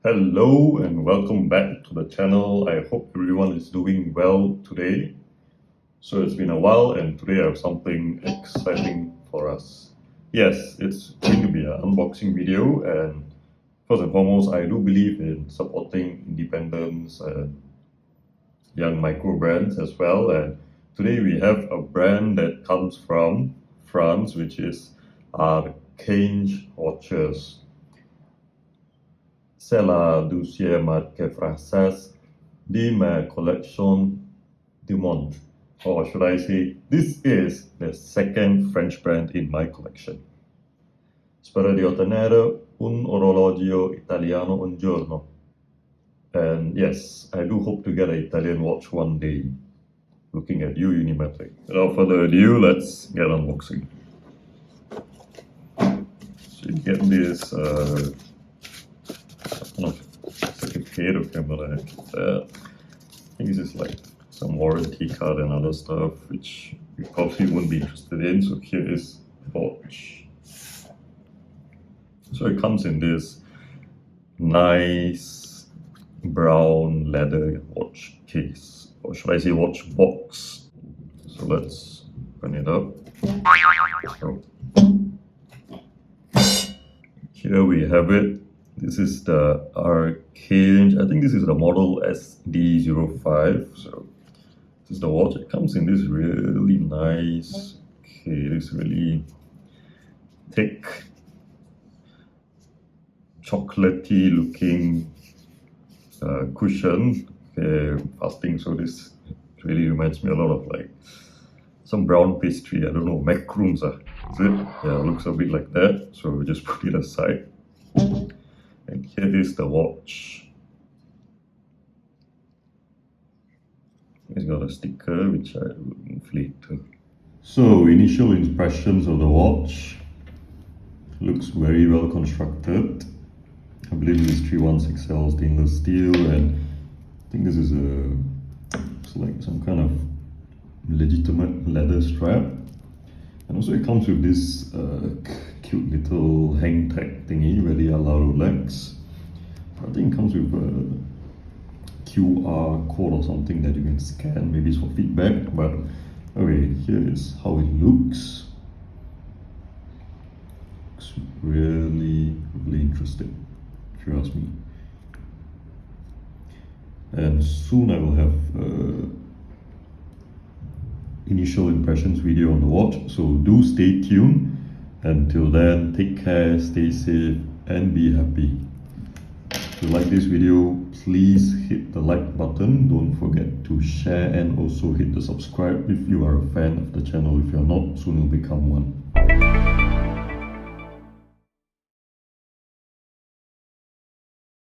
Hello and welcome back to the channel. I hope everyone is doing well today. So it's been a while and today I have something exciting for us. Yes, it's going to be an unboxing video, and first and foremost, I do believe in supporting independence and young micro brands as well. And today we have a brand that comes from France, which is ARCANGE watches. C'est la deuxième marque française de ma collection du monde. Or should I say, this is the second French brand in my collection. Spero di ottenere un orologio italiano un giorno. And yes, I do hope to get an Italian watch one day. Looking at you, Unimatic. Without further ado, let's get unboxing. So you get this certificate of camera. I think this is like some warranty card and other stuff, which you probably wouldn't be interested in. So here is the watch. So it comes in this nice brown leather watch case, or should I say watch box. So let's open it up. So here we have it. This is the ARCANGE. I think this is the model SD05. So this is the watch. It comes in this really nice, this really thick, chocolatey looking cushion. Fasting. So this really reminds me a lot of like some brown pastry. I don't know, macaroons. Is it? Yeah, it looks a bit like that. So we just put it aside. And here is the watch. It's got a sticker which I will inflate. So initial impressions of the watch. Looks very well constructed. I believe this is 316L stainless steel, and I think this is it's like some kind of legitimate leather strap. And also it comes with this cute little hang tag thingy where they allow Rolex. I think it comes with a QR code or something that you can scan. Maybe it's for feedback, but okay, here is how it looks. Looks really, really interesting, if you ask me. And soon I will have initial impressions video on the watch, so do stay tuned. Until then, take care, stay safe, and be happy. If you like this video, please hit the like button. Don't forget to share and also hit the subscribe if you are a fan of the channel. If you are not, soon you'll become one.